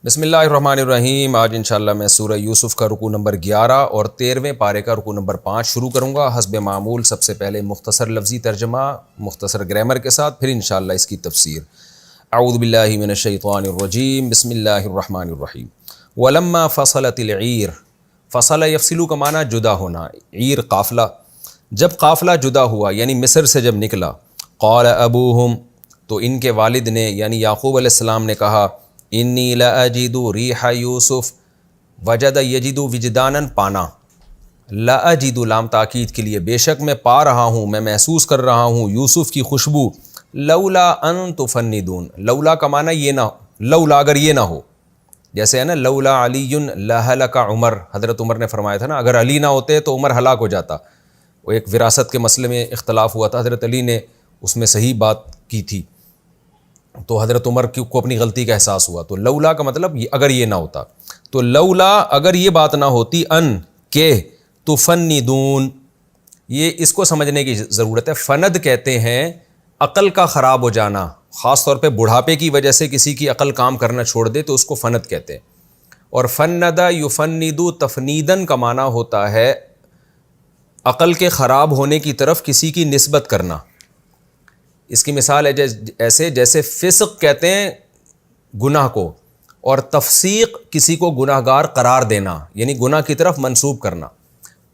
بسم اللہ الرحمن الرحیم۔ آج انشاءاللہ میں سورہ یوسف کا رکوع نمبر 11 اور 13ویں پارے کا رکوع نمبر 5 شروع کروں گا۔ حسب معمول سب سے پہلے مختصر لفظی ترجمہ مختصر گرامر کے ساتھ، پھر انشاءاللہ اس کی تفسیر۔ اعوذ باللہ من الشیطان الرجیم، بسم اللہ الرحمن الرحیم۔ ولما فصلت العیر، فصل یفصل کا معنی جدا ہونا، عیر قافلہ، جب قافلہ جدا ہوا یعنی مصر سے جب نکلا، قال ابوہم، تو ان کے والد نے یعنی یعقوب علیہ السلام نے کہا، انی لاجد ریح یوسف، وجد یجد وجدانا پانا، لاجد لام تاکید کے لیے، بے شک میں پا رہا ہوں، میں محسوس کر رہا ہوں یوسف کی خوشبو، لولا ان تفندون، لولا کا معنی یہ نہ، لولا اگر یہ نہ ہو، جیسے ہے نا لولا علی لہلک عمر، حضرت عمر نے فرمایا تھا نا اگر علی نہ ہوتے تو عمر ہلاک ہو جاتا۔ وہ ایک وراثت کے مسئلے میں اختلاف ہوا تھا، حضرت علی نے اس میں صحیح بات کی تھی، تو حضرت عمر کو اپنی غلطی کا احساس ہوا، تو لولا کا مطلب اگر یہ نہ ہوتا، تو لولا اگر یہ بات نہ ہوتی، ان کہ تفندون، یہ اس کو سمجھنے کی ضرورت ہے۔ فند کہتے ہیں عقل کا خراب ہو جانا، خاص طور پہ بڑھاپے کی وجہ سے کسی کی عقل کام کرنا چھوڑ دے تو اس کو فند کہتے ہیں۔ اور فند یفند تفنیدن کا معنی ہوتا ہے عقل کے خراب ہونے کی طرف کسی کی نسبت کرنا۔ اس کی مثال ہے ایسے جیسے فسق کہتے ہیں گناہ کو، اور تفسیق کسی کو گناہ گار قرار دینا یعنی گناہ کی طرف منسوب کرنا۔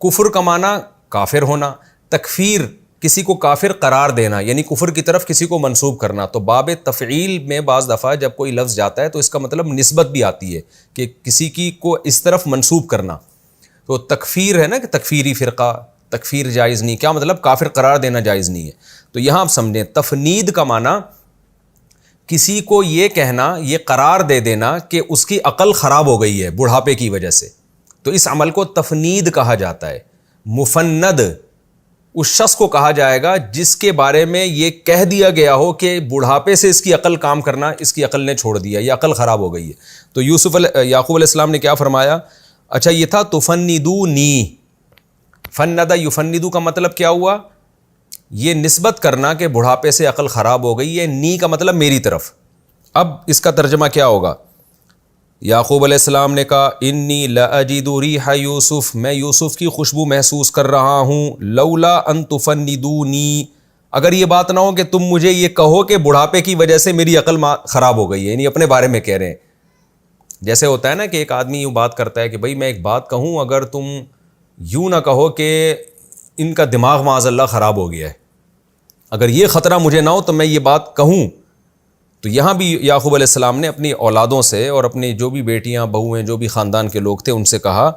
کفر کا معنی کافر ہونا، تکفیر کسی کو کافر قرار دینا یعنی کفر کی طرف کسی کو منسوب کرنا۔ تو باب تفعیل میں بعض دفعہ جب کوئی لفظ جاتا ہے تو اس کا مطلب نسبت بھی آتی ہے کہ کسی کی کو اس طرف منسوب کرنا۔ تو تکفیر ہے نا کہ تکفیری فرقہ، تکفیر جائز نہیں، کیا مطلب کافر قرار دینا جائز نہیں ہے۔ تو یہاں آپ سمجھیں تفنید کا معنی کسی کو یہ کہنا، یہ قرار دے دینا کہ اس کی عقل خراب ہو گئی ہے بڑھاپے کی وجہ سے، تو اس عمل کو تفنید کہا جاتا ہے۔ مفند اس شخص کو کہا جائے گا جس کے بارے میں یہ کہہ دیا گیا ہو کہ بڑھاپے سے اس کی عقل کام کرنا اس کی عقل نے چھوڑ دیا، یہ عقل خراب ہو گئی ہے۔ تو یعقوب علیہ السلام نے کیا فرمایا؟ اچھا یہ تھا تفندونی، فند یفندو کا مطلب کیا ہوا؟ یہ نسبت کرنا کہ بڑھاپے سے عقل خراب ہو گئی ہے، نی کا مطلب میری طرف۔ اب اس کا ترجمہ کیا ہوگا؟ یعقوب علیہ السلام نے کہا انی لاجد ریح یوسف، میں یوسف کی خوشبو محسوس کر رہا ہوں، لولا ان تفندونی، اگر یہ بات نہ ہو کہ تم مجھے یہ کہو کہ بڑھاپے کی وجہ سے میری عقل خراب ہو گئی ہے، یعنی اپنے بارے میں کہہ رہے ہیں۔ جیسے ہوتا ہے نا کہ ایک آدمی یوں بات کرتا ہے کہ بھائی میں ایک بات کہوں، اگر تم یوں نہ کہو کہ ان کا دماغ معاذ اللہ خراب ہو گیا ہے، اگر یہ خطرہ مجھے نہ ہو تو میں یہ بات کہوں۔ تو یہاں بھی یعقوب علیہ السلام نے اپنی اولادوں سے اور اپنی جو بھی بیٹیاں بہو ہیں جو بھی خاندان کے لوگ تھے ان سے کہا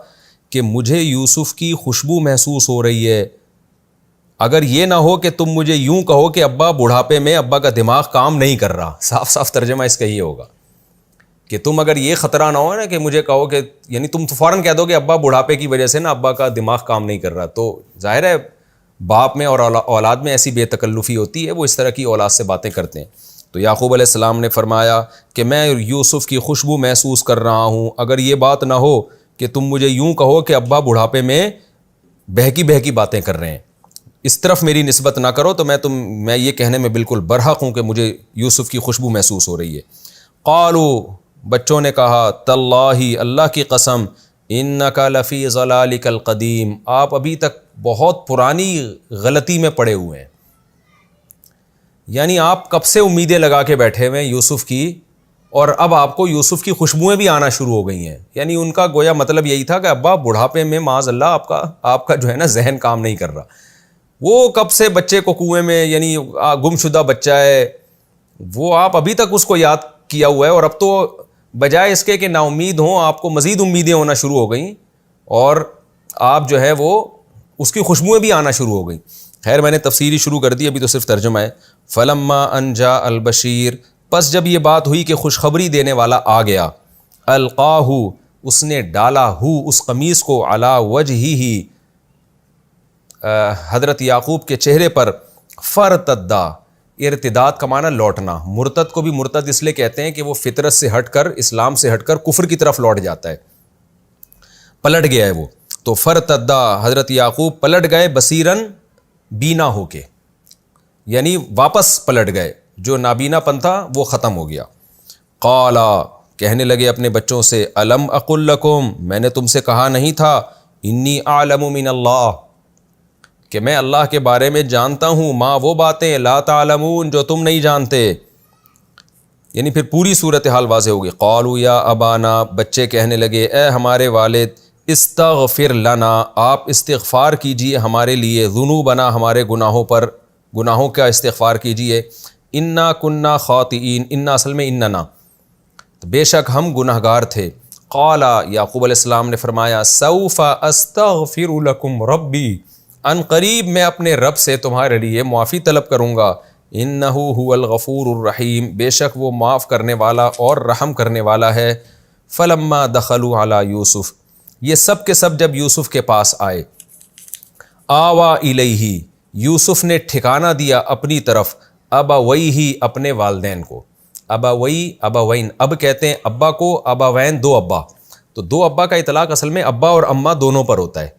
کہ مجھے یوسف کی خوشبو محسوس ہو رہی ہے، اگر یہ نہ ہو کہ تم مجھے یوں کہو کہ ابا بڑھاپے میں ابا کا دماغ کام نہیں کر رہا۔ صاف صاف ترجمہ اس کا یہ ہوگا کہ تم اگر یہ خطرہ نہ ہو نا کہ مجھے کہو کہ یعنی تم فوراً کہہ دو کہ ابا بڑھاپے کی وجہ سے نا ابا کا دماغ کام نہیں کر رہا، تو ظاہر ہے باپ میں اور اولاد میں ایسی بے تکلفی ہوتی ہے، وہ اس طرح کی اولاد سے باتیں کرتے ہیں۔ تو یعقوب علیہ السلام نے فرمایا کہ میں یوسف کی خوشبو محسوس کر رہا ہوں، اگر یہ بات نہ ہو کہ تم مجھے یوں کہو کہ ابا بڑھاپے میں بہکی باتیں کر رہے ہیں، اس طرف میری نسبت نہ کرو، تو میں یہ کہنے میں بالکل برحق ہوں کہ مجھے یوسف کی خوشبو محسوس ہو رہی ہے۔ قالوا، بچوں نے کہا، تاللہ، اللہ کی قسم، انک لفی ضلالک القدیم، آپ ابھی تک بہت پرانی غلطی میں پڑے ہوئے ہیں، یعنی آپ کب سے امیدیں لگا کے بیٹھے ہوئے ہیں یوسف کی، اور اب آپ کو یوسف کی خوشبوئیں بھی آنا شروع ہو گئی ہیں۔ یعنی ان کا گویا مطلب یہی تھا کہ ابا بڑھاپے میں معاذ اللہ آپ کا جو ہے نا ذہن کام نہیں کر رہا، وہ کب سے بچے کو کنویں میں یعنی گم شدہ بچہ ہے، وہ آپ ابھی تک اس کو یاد کیا ہوا ہے، اور اب تو بجائے اس کے کہ نا امید ہوں آپ کو مزید امیدیں ہونا شروع ہو گئیں، اور آپ جو ہے وہ اس کی خوشبوئیں بھی آنا شروع ہو گئیں۔ خیر میں نے تفسیری شروع کر دی، ابھی تو صرف ترجمہ ہے۔ فلما ان جاء البشیر، پس جب یہ بات ہوئی کہ خوشخبری دینے والا آ گیا، القاہ، اس نے ڈالا اس قمیص کو، علی وجہہ، حضرت یعقوب کے چہرے پر، فرتدا، ارتداد کا معنی لوٹنا، مرتد کو بھی مرتد اس لیے کہتے ہیں کہ وہ فطرت سے ہٹ کر، اسلام سے ہٹ کر کفر کی طرف لوٹ جاتا ہے، پلٹ گیا ہے وہ۔ تو فرتدا، حضرت یعقوب پلٹ گئے، بصیرن، بینا ہو کے، یعنی واپس پلٹ گئے، جو نابینا پن تھا وہ ختم ہو گیا۔ قالا، کہنے لگے اپنے بچوں سے، الم اقل لکم، میں نے تم سے کہا نہیں تھا، انی اعلم من اللہ، کہ میں اللہ کے بارے میں جانتا ہوں، ما وہ باتیں، لا تعلمون، جو تم نہیں جانتے۔ یعنی پھر پوری صورتحال واضح ہوگی۔ قالوا یا ابانا، بچے کہنے لگے اے ہمارے والد، استغفر لنا، آپ استغفار کیجئے ہمارے لیے، ذنوبنا، ہمارے گناہوں پر، گناہوں کا استغفار کیجئے، انا کننا خاطئین، انا اصل میں اننا، بے شک ہم گناہ گار تھے۔ قال، یعقوب علیہ السلام نے فرمایا، سوف استغفر لکم ربی، ان قریب میں اپنے رب سے تمہارے لیے معافی طلب کروں گا، انہ هو الغفور الرحیم، بے شک وہ معاف کرنے والا اور رحم کرنے والا ہے۔ فلما دخلوا علی یوسف، یہ سب کے سب جب یوسف کے پاس آئے، آوا الیہ، یوسف نے ٹھکانہ دیا اپنی طرف، ابویہ، اپنے والدین کو۔ ابوی، ابوین، اب کہتے ہیں ابا کو، ابوین دو ابا، تو دو ابا کا اطلاق اصل میں ابا اور اماں دونوں پر ہوتا ہے۔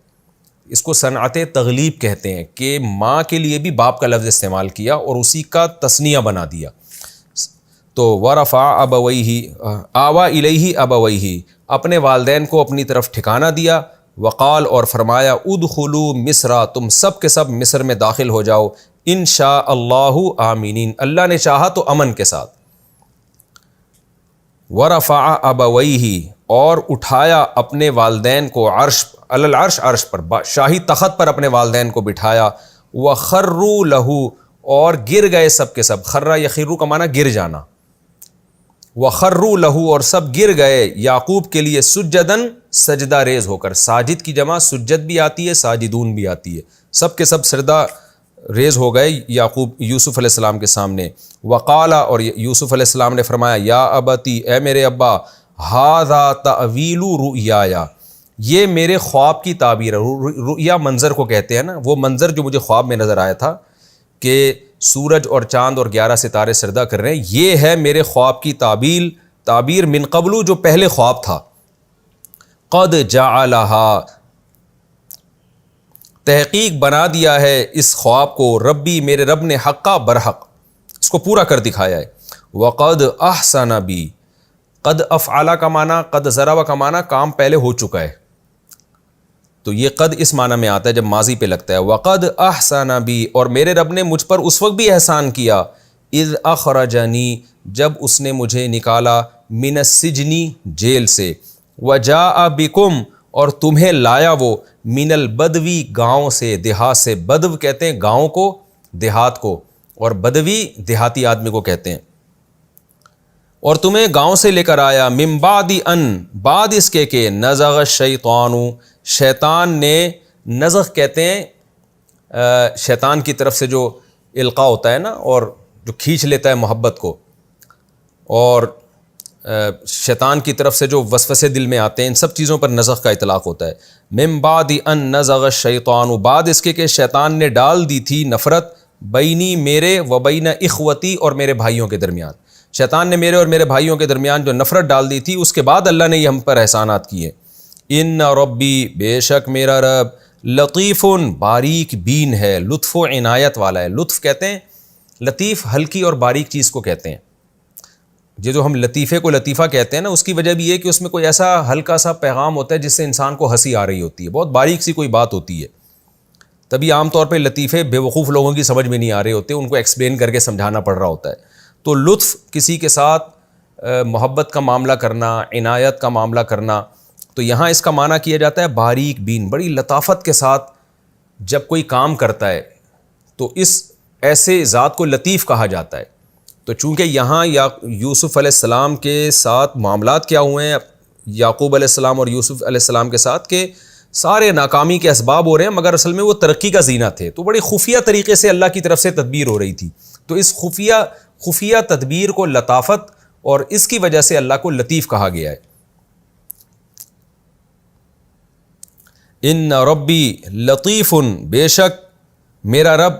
اس کو صنعت تغلیب کہتے ہیں، کہ ماں کے لیے بھی باپ کا لفظ استعمال کیا اور اسی کا تثنیہ بنا دیا۔ تو ورفع ابویہ، آوا الیہ ابویہ، اپنے والدین کو اپنی طرف ٹھکانہ دیا، وقال، اور فرمایا، ادخلوا مصر، تم سب کے سب مصر میں داخل ہو جاؤ، انشاء اللہ آمینین، اللہ نے چاہا تو امن کے ساتھ۔ ورفع ابویہ، اور اٹھایا اپنے والدین کو، عرش، علی العرش، عرش پر، شاہی تخت پر اپنے والدین کو بٹھایا، وخروا لہ، اور گر گئے سب کے سب، خرّ یخر کا معنی گر جانا، وخروا لہ، اور سب گر گئے یعقوب کے لیے، سجدن، سجدہ ریز ہو کر، ساجد کی جمع سجد بھی آتی ہے، ساجدون بھی آتی ہے، سب کے سب سجدہ ریز ہو گئے یعقوب یوسف علیہ السلام کے سامنے۔ وقال، اور یوسف علیہ السلام نے فرمایا، یا ابتی، اے میرے ابا، ھذا تأویل رؤیایا، یہ میرے خواب کی تعبیر ہے۔ رؤیا منظر کو کہتے ہیں نا، وہ منظر جو مجھے خواب میں نظر آیا تھا کہ سورج اور چاند اور 11 ستارے سجدہ کر رہے ہیں، یہ ہے میرے خواب کی تعبیر من قبل، جو پہلے خواب تھا۔ قد جعلھا، تحقیق بنا دیا ہے اس خواب کو، ربی، میرے رب نے، حقا، برحق، اس کو پورا کر دکھایا ہے۔ وقد احسن بی، قد افعل کا معنی، قد ضرب کا معنی، کام پہلے ہو چکا ہے، تو یہ قد اس معنی میں آتا ہے جب ماضی پہ لگتا ہے۔ وقد احسن بی، اور میرے رب نے مجھ پر اس وقت بھی احسان کیا، اذ اخرجنی، جب اس نے مجھے نکالا، من السجن، جیل سے، وجاء بکم، اور تمہیں لایا وہ، من البدوی، گاؤں سے، دیہات سے، بدو کہتے ہیں گاؤں کو، دیہات کو، اور بدوی دیہاتی آدمی کو کہتے ہیں، اور تمہیں گاؤں سے لے کر آیا، من بعد ان، بعد اس کے کہ، نزغ الشیطان، شیطان نے، نزغ کہتے ہیں شیطان کی طرف سے جو القاء ہوتا ہے نا، اور جو کھینچ لیتا ہے محبت کو، اور شیطان کی طرف سے جو وسوسے دل میں آتے ہیں، ان سب چیزوں پر نزغ کا اطلاق ہوتا ہے۔ من بعد ان نزغ الشیطان، بعد اس کے کہ شیطان نے ڈال دی تھی نفرت، بینی، میرے، و بین اخوتی، اور میرے بھائیوں کے درمیان، شیطان نے میرے اور میرے بھائیوں کے درمیان جو نفرت ڈال دی تھی، اس کے بعد اللہ نے یہ ہم پر احسانات کیے۔ ان ربی، بے شک میرا رب، لطیف، باریک بین ہے، لطف و عنایت والا ہے۔ لطف کہتے ہیں، لطیف ہلکی اور باریک چیز کو کہتے ہیں۔ یہ جو ہم لطیفے کو لطیفہ کہتے ہیں نا، اس کی وجہ بھی یہ کہ اس میں کوئی ایسا ہلکا سا پیغام ہوتا ہے جس سے انسان کو ہنسی آ رہی ہوتی ہے، بہت باریک سی کوئی بات ہوتی ہے، تبھی عام طور پہ لطیفے بے وقوف لوگوں کی سمجھ میں نہیں آ رہے ہوتے، ان کو ایکسپلین کر کے سمجھانا پڑ رہا ہوتا ہے۔ تو لطف، کسی کے ساتھ محبت کا معاملہ کرنا، عنایت کا معاملہ کرنا، تو یہاں اس کا معنی کیا جاتا ہے باریک بین، بڑی لطافت کے ساتھ جب کوئی کام کرتا ہے تو اس ایسے ذات کو لطیف کہا جاتا ہے۔ تو چونکہ یہاں یوسف علیہ السلام کے ساتھ معاملات کیا ہوئے ہیں، یعقوب علیہ السلام اور یوسف علیہ السلام کے ساتھ، کہ سارے ناکامی کے اسباب ہو رہے ہیں، مگر اصل میں وہ ترقی کا زینہ تھے، تو بڑی خفیہ طریقے سے اللہ کی طرف سے تدبیر ہو رہی تھی، تو اس خفیہ تدبیر کو لطافت، اور اس کی وجہ سے اللہ کو لطیف کہا گیا ہے۔ ان ربی لطیف، بے شک میرا رب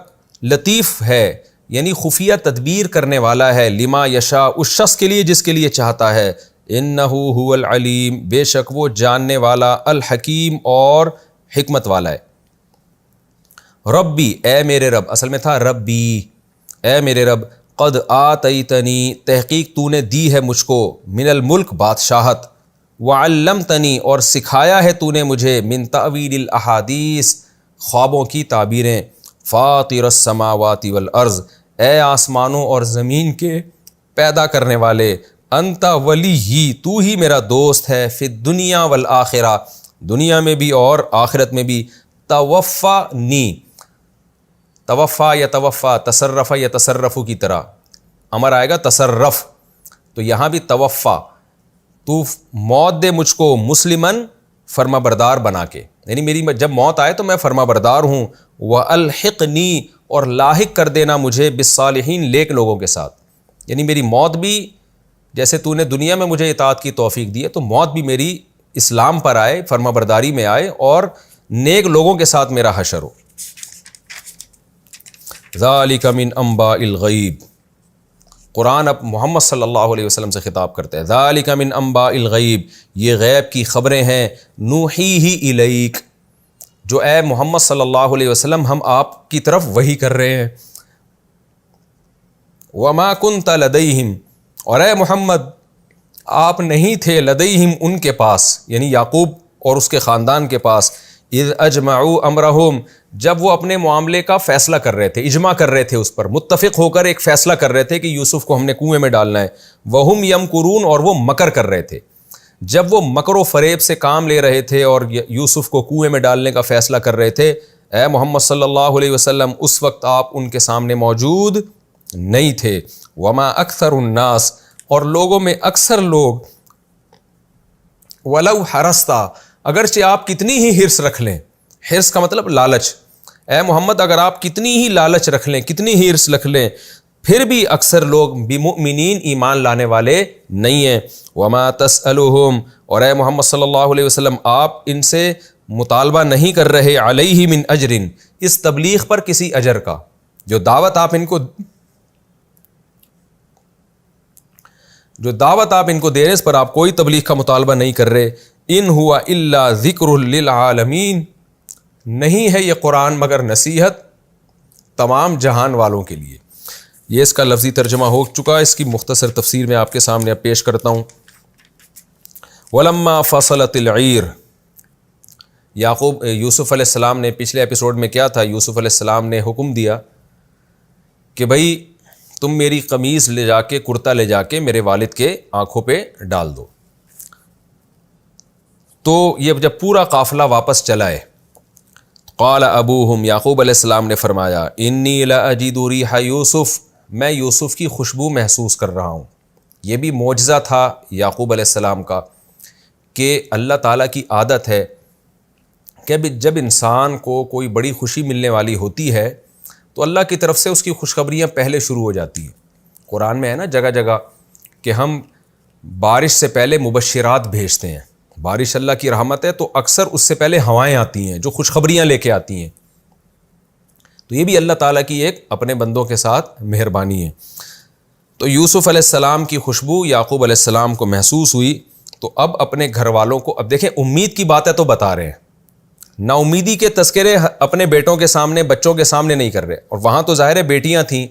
لطیف ہے، یعنی خفیہ تدبیر کرنے والا ہے، لما یشاء، اس شخص کے لیے جس کے لیے چاہتا ہے، انہ هو العلیم، بے شک وہ جاننے والا، الحکیم، اور حکمت والا ہے۔ ربی، اے میرے رب، اصل میں تھا ربی، اے میرے رب، قد آتیتنی تحقیق تو نے دی ہے مجھ کو من الملک بادشاہت، وعلمتنی اور سکھایا ہے تو نے مجھے من تأویل الاحادیث خوابوں کی تعبیریں، فاطر السماوات والارض اے آسمانوں اور زمین کے پیدا کرنے والے، انت ولی تو ہی میرا دوست ہے، فی الدنیا والآخرہ دنیا میں بھی اور آخرت میں بھی، توفانی توفا یا توفا تصرف یا تصرف کی طرح امر آئے گا تصرف، تو یہاں بھی توفا تو موت دے مجھ کو مسلمن فرما بردار بنا کے، یعنی میری جب موت آئے تو میں فرما بردار ہوں، والحقنی اور لاحق کر دینا مجھے بالصالحین نیک لوگوں کے ساتھ، یعنی میری موت بھی جیسے تو نے دنیا میں مجھے اطاعت کی توفیق دی ہے تو موت بھی میری اسلام پر آئے، فرما برداری میں آئے اور نیک لوگوں کے ساتھ میرا حشر ہو۔ ذالک من انباء الغیب، قرآن اب محمد صلی اللہ علیہ وسلم سے خطاب کرتا ہے، ذالک من انباء الغیب یہ غیب کی خبریں ہیں، نوحیہ الیک جو اے محمد صلی اللہ علیہ وسلم ہم آپ کی طرف وحی کر رہے ہیں، وما کنت لدیہم اور اے محمد آپ نہیں تھے لدیہم ان کے پاس، یعنی یعقوب اور اس کے خاندان کے پاس، اذ اجمعوا امرہم جب وہ اپنے معاملے کا فیصلہ کر رہے تھے، اجماع کر رہے تھے، اس پر متفق ہو کر ایک فیصلہ کر رہے تھے کہ یوسف کو ہم نے کنویں میں ڈالنا ہے، وہم یمکرون اور وہ مکر کر رہے تھے، جب وہ مکر و فریب سے کام لے رہے تھے اور یوسف کو کنویں میں ڈالنے کا فیصلہ کر رہے تھے، اے محمد صلی اللہ علیہ وسلم اس وقت آپ ان کے سامنے موجود نہیں تھے، وما اکثر الناس اور لوگوں میں اکثر لوگ، ولو حرستا اگرچہ آپ کتنی ہی حرص رکھ لیں، حرص کا مطلب لالچ، اے محمد اگر آپ کتنی ہی لالچ رکھ لیں، کتنی ہی حرص رکھ لیں، پھر بھی اکثر لوگ بمؤمنین ایمان لانے والے نہیں ہیں، وما تسألهم اور اے محمد صلی اللہ علیہ وسلم آپ ان سے مطالبہ نہیں کر رہے علیہ من اجر اس تبلیغ پر کسی اجر کا، جو دعوت آپ ان کو دے رہے اس پر آپ کوئی تبلیغ کا مطالبہ نہیں کر رہے، ان ہوا الا ذکر للعالمین نہیں ہے یہ قرآن مگر نصیحت تمام جہان والوں کے لیے۔ یہ اس کا لفظی ترجمہ ہو چکا، اس کی مختصر تفسیر میں آپ کے سامنے اب پیش کرتا ہوں۔ وَلَمَّا فَصَلَتِ الْعِيرُ یوسف علیہ السلام نے پچھلے ایپیسوڈ میں کیا تھا، یوسف علیہ السلام نے حکم دیا کہ بھائی تم میری قمیص لے جا کے، کرتا لے جا کے میرے والد کے آنکھوں پہ ڈال دو، تو یہ جب پورا قافلہ واپس چلا ہے، قال ابوہم یعقوب علیہ السلام نے فرمایا انی لاجد ریح یوسف میں یوسف کی خوشبو محسوس کر رہا ہوں۔ یہ بھی معجزہ تھا یعقوب علیہ السلام کا کہ اللہ تعالیٰ کی عادت ہے کہ جب انسان کو کوئی بڑی خوشی ملنے والی ہوتی ہے تو اللہ کی طرف سے اس کی خوشخبریاں پہلے شروع ہو جاتی ہیں۔ قرآن میں ہے نا جگہ جگہ کہ ہم بارش سے پہلے مبشرات بھیجتے ہیں، بارش اللہ کی رحمت ہے تو اکثر اس سے پہلے ہوائیں آتی ہیں جو خوشخبریاں لے کے آتی ہیں، تو یہ بھی اللہ تعالیٰ کی ایک اپنے بندوں کے ساتھ مہربانی ہے۔ تو یوسف علیہ السلام کی خوشبو یعقوب علیہ السلام کو محسوس ہوئی، تو اب اپنے گھر والوں کو، اب دیکھیں امید کی باتیں تو بتا رہے ہیں، نا امیدی کے تذکرے اپنے بیٹوں کے سامنے، بچوں کے سامنے نہیں کر رہے، اور وہاں تو ظاہر ہے بیٹیاں تھیں،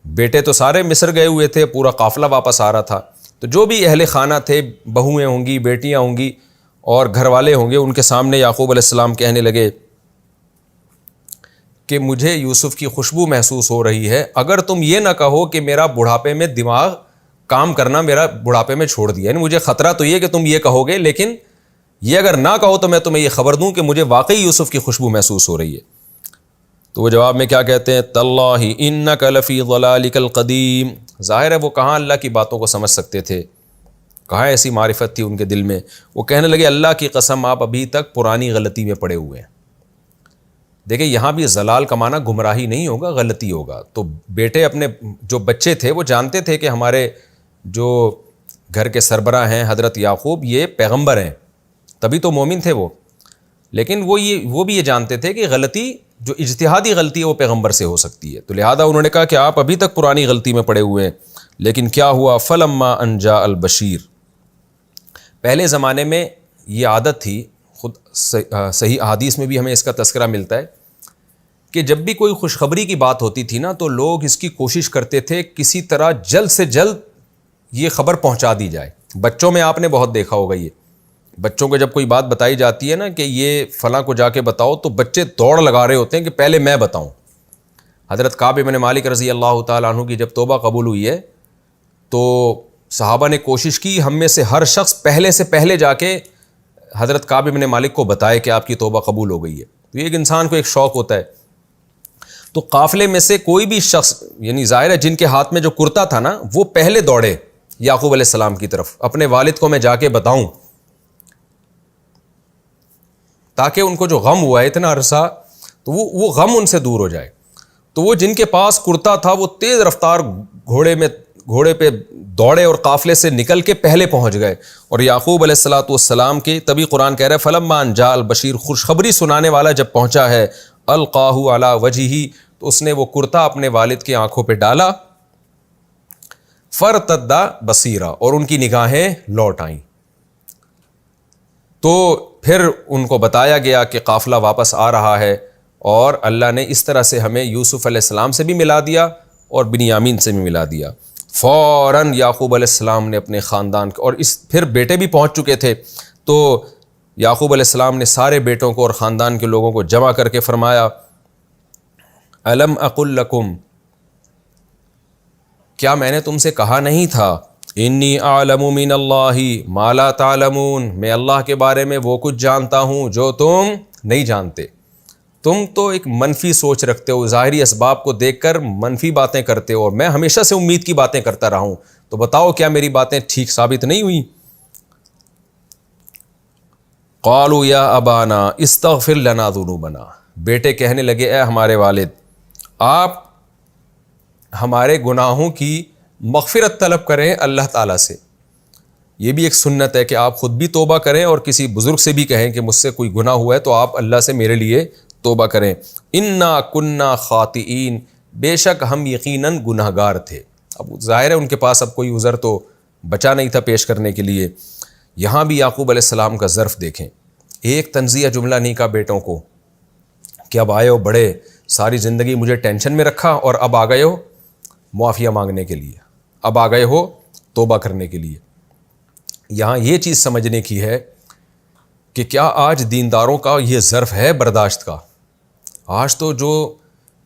بیٹے تو سارے مصر گئے ہوئے تھے، پورا قافلہ واپس آ رہا تھا، تو جو بھی اہل خانہ تھے، بہویں ہوں گی، بیٹیاں ہوں گی اور گھر والے ہوں گے، ان کے سامنے یعقوب علیہ السلام کہنے لگے کہ مجھے یوسف کی خوشبو محسوس ہو رہی ہے، اگر تم یہ نہ کہو کہ میرا بڑھاپے میں دماغ کام کرنا میرا بڑھاپے میں چھوڑ دیا، یعنی مجھے خطرہ تو یہ کہ تم یہ کہو گے، لیکن یہ اگر نہ کہو تو میں تمہیں یہ خبر دوں کہ مجھے واقعی یوسف کی خوشبو محسوس ہو رہی ہے۔ تو وہ جواب میں کیا کہتے ہیں، تاللہ انک لفی ضلالک القدیم، ظاہر ہے وہ کہاں اللہ کی باتوں کو سمجھ سکتے تھے، کہاں ایسی معرفت تھی ان کے دل میں، وہ کہنے لگے اللہ کی قسم آپ ابھی تک پرانی غلطی میں پڑے ہوئے ہیں۔ دیکھیں یہاں بھی ضلال کا معنی گمراہی نہیں ہوگا، غلطی ہوگا، تو بیٹے اپنے جو بچے تھے وہ جانتے تھے کہ ہمارے جو گھر کے سربراہ ہیں حضرت یعقوب یہ پیغمبر ہیں، تبھی تو مومن تھے وہ، لیکن وہ بھی یہ جانتے تھے کہ غلطی جو اجتہادی غلطی ہے وہ پیغمبر سے ہو سکتی ہے، تو لہذا انہوں نے کہا کہ آپ ابھی تک پرانی غلطی میں پڑے ہوئے ہیں۔ لیکن کیا ہوا، فلما ان جاء البشیر، پہلے زمانے میں یہ عادت تھی، خود صحیح احادیث میں بھی ہمیں اس کا تذکرہ ملتا ہے کہ جب بھی کوئی خوشخبری کی بات ہوتی تھی نا تو لوگ اس کی کوشش کرتے تھے کسی طرح جلد سے جلد یہ خبر پہنچا دی جائے. بچوں میں آپ نے بہت دیکھا ہوگا، یہ بچوں کو جب کوئی بات بتائی جاتی ہے نا کہ یہ فلاں کو جا کے بتاؤ تو بچے دوڑ لگا رہے ہوتے ہیں کہ پہلے میں بتاؤں. حضرت کعب بن مالک رضی اللہ تعالیٰ عنہ کی جب توبہ قبول ہوئی ہے تو صحابہ نے کوشش کی ہم میں سے ہر شخص پہلے سے پہلے جا کے حضرت کعب بن مالک کو بتائے کہ آپ کی توبہ قبول ہو گئی ہے. تو ایک انسان کو ایک شوق ہوتا ہے. تو قافلے میں سے کوئی بھی شخص، یعنی ظاہر ہے جن کے ہاتھ میں جو کرتا تھا نا، وہ پہلے دوڑے یعقوب علیہ السلام کی طرف، اپنے والد کو میں جا کے بتاؤں تاکہ ان کو جو غم ہوا ہے اتنا عرصہ تو وہ غم ان سے دور ہو جائے. تو وہ جن کے پاس کرتا تھا وہ تیز رفتار گھوڑے پہ دوڑے اور قافلے سے نکل کے پہلے پہنچ گئے. اور یعقوب علیہ الصلوۃ والسلام کی تبھی قرآن کہہ رہا ہے فلما ان جاء البشیر، خوشخبری سنانے والا جب پہنچا ہے، القاہ علی وجہہ، تو اس نے وہ کرتا اپنے والد کی آنکھوں پہ ڈالا، فرتد بصیرا، اور ان کی نگاہیں لوٹ آئیں. تو پھر ان کو بتایا گیا کہ قافلہ واپس آ رہا ہے، اور اللہ نے اس طرح سے ہمیں یوسف علیہ السلام سے بھی ملا دیا اور بنیامین سے بھی ملا دیا. فوراً یعقوب علیہ السلام نے اپنے خاندان اور پھر بیٹے بھی پہنچ چکے تھے، تو یعقوب علیہ السلام نے سارے بیٹوں کو اور خاندان کے لوگوں کو جمع کر کے فرمایا الم اقل لکم، کیا میں نے تم سے کہا نہیں تھا انی اعلم من اللہ ما لا تعلمون، میں اللہ کے بارے میں وہ کچھ جانتا ہوں جو تم نہیں جانتے. تم تو ایک منفی سوچ رکھتے ہو، ظاہری اسباب کو دیکھ کر منفی باتیں کرتے ہو، اور میں ہمیشہ سے امید کی باتیں کرتا رہا ہوں. تو بتاؤ کیا میری باتیں ٹھیک ثابت نہیں ہوئی؟ قالوا یا ابانا استغفر لنا ذنوبنا، بیٹے کہنے لگے اے ہمارے والد، آپ ہمارے گناہوں کی مغفرت طلب کریں اللہ تعالیٰ سے. یہ بھی ایک سنت ہے کہ آپ خود بھی توبہ کریں اور کسی بزرگ سے بھی کہیں کہ مجھ سے کوئی گناہ ہوا ہے تو آپ اللہ سے میرے لیے توبہ کریں. انا کننا خاطئین، بے شک ہم یقیناً گناہ گار تھے. اب ظاہر ہے ان کے پاس اب کوئی عذر تو بچا نہیں تھا پیش کرنے کے لیے. یہاں بھی یعقوب علیہ السلام کا ظرف دیکھیں، ایک تنزیہ جملہ نہیں کہا بیٹوں کو کہ اب آئے ہو بڑے، ساری زندگی مجھے ٹینشن میں رکھا اور اب آ گئے ہو معافیہ مانگنے کے لیے، اب آ گئے ہو توبہ کرنے کے لیے. یہاں یہ چیز سمجھنے کی ہے کہ کیا آج دینداروں کا یہ ظرف ہے برداشت کا؟ آج تو جو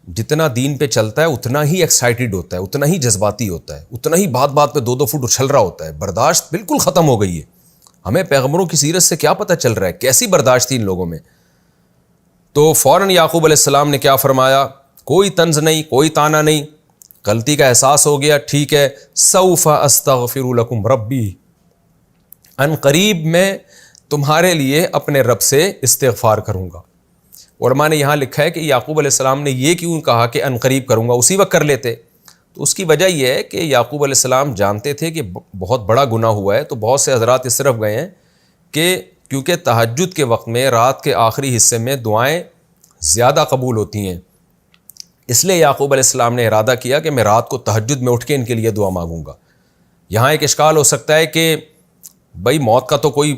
جتنا دین پہ چلتا ہے اتنا ہی ایکسائٹیڈ ہوتا ہے، اتنا ہی جذباتی ہوتا ہے، اتنا ہی بات بات پہ 2 فٹ اچھل رہا ہوتا ہے. برداشت بالکل ختم ہو گئی ہے. ہمیں پیغمبروں کی سیرت سے کیا پتہ چل رہا ہے کیسی برداشت تھی ان لوگوں میں. تو فوراً یعقوب علیہ السلام نے کیا فرمایا، کوئی طنز نہیں، کوئی تانا نہیں، غلطی کا احساس ہو گیا، ٹھیک ہے، سوف استغفر لکم ربی، ان قریب میں تمہارے لیے اپنے رب سے استغفار کروں گا. علماء نے یہاں لکھا ہے کہ یعقوب علیہ السلام نے یہ کیوں کہا کہ ان قریب کروں گا، اسی وقت کر لیتے. تو اس کی وجہ یہ ہے کہ یعقوب علیہ السلام جانتے تھے کہ بہت بڑا گناہ ہوا ہے. تو بہت سے حضرات اس طرف گئے ہیں کہ کیونکہ تہجد کے وقت میں رات کے آخری حصے میں دعائیں زیادہ قبول ہوتی ہیں، اس لیے یعقوب علیہ السلام نے ارادہ کیا کہ میں رات کو تہجد میں اٹھ کے ان کے لیے دعا مانگوں گا. یہاں ایک اشکال ہو سکتا ہے کہ بھائی موت کا تو کوئی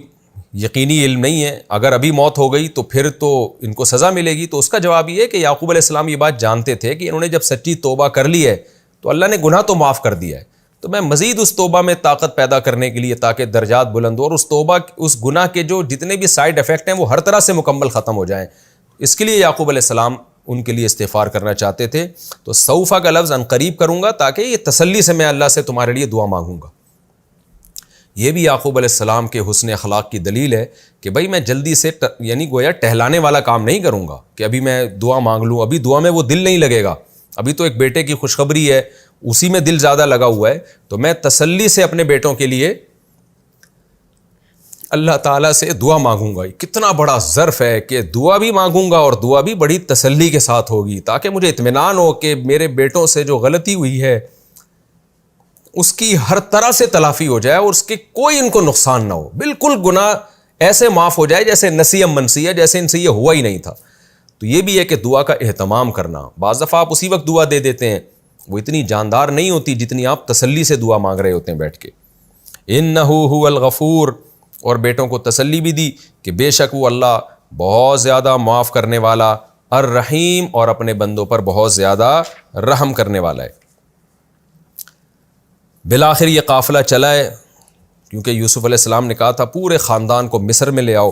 یقینی علم نہیں ہے، اگر ابھی موت ہو گئی تو پھر تو ان کو سزا ملے گی. تو اس کا جواب یہ ہے کہ یعقوب علیہ السلام یہ بات جانتے تھے کہ انہوں نے جب سچی توبہ کر لی ہے تو اللہ نے گناہ تو معاف کر دیا ہے، تو میں مزید اس توبہ میں طاقت پیدا کرنے کے لیے تاکہ درجات بلند ہو اور اس توبہ اس گناہ کے جو جتنے بھی سائیڈ افیکٹ ہیں وہ ہر طرح سے مکمل ختم ہو جائیں، اس کے لیے یعقوب علیہ السلام ان کے لیے استغفار کرنا چاہتے تھے. تو سوفا کا لفظ ان قریب کروں گا تاکہ یہ تسلی سے میں اللہ سے تمہارے لیے دعا مانگوں گا. یہ بھی یعقوب علیہ السلام کے حسن اخلاق کی دلیل ہے کہ بھائی میں جلدی سے یعنی گویا ٹہلانے والا کام نہیں کروں گا کہ ابھی میں دعا مانگ لوں، ابھی دعا میں وہ دل نہیں لگے گا، ابھی تو ایک بیٹے کی خوشخبری ہے اسی میں دل زیادہ لگا ہوا ہے. تو میں تسلی سے اپنے بیٹوں کے لیے اللہ تعالیٰ سے دعا مانگوں گا. کتنا بڑا ظرف ہے کہ دعا بھی مانگوں گا اور دعا بھی بڑی تسلی کے ساتھ ہوگی تاکہ مجھے اطمینان ہو کہ میرے بیٹوں سے جو غلطی ہوئی ہے اس کی ہر طرح سے تلافی ہو جائے اور اس کے کوئی ان کو نقصان نہ ہو، بالکل گناہ ایسے معاف ہو جائے جیسے نسیم منسیہ، جیسے ان سے یہ ہوا ہی نہیں تھا. تو یہ بھی ہے کہ دعا کا اہتمام کرنا. بعض دفعہ آپ اسی وقت دعا دے دیتے ہیں، وہ اتنی جاندار نہیں ہوتی جتنی آپ تسلی سے دعا مانگ رہے ہوتے ہیں بیٹھ کے. انہ هو الغفور، اور بیٹوں کو تسلی بھی دی کہ بے شک وہ اللہ بہت زیادہ معاف کرنے والا الرحیم اور اپنے بندوں پر بہت زیادہ رحم کرنے والا ہے۔ بالآخر یہ قافلہ چلا ہے، کیونکہ یوسف علیہ السلام نے کہا تھا پورے خاندان کو مصر میں لے آؤ۔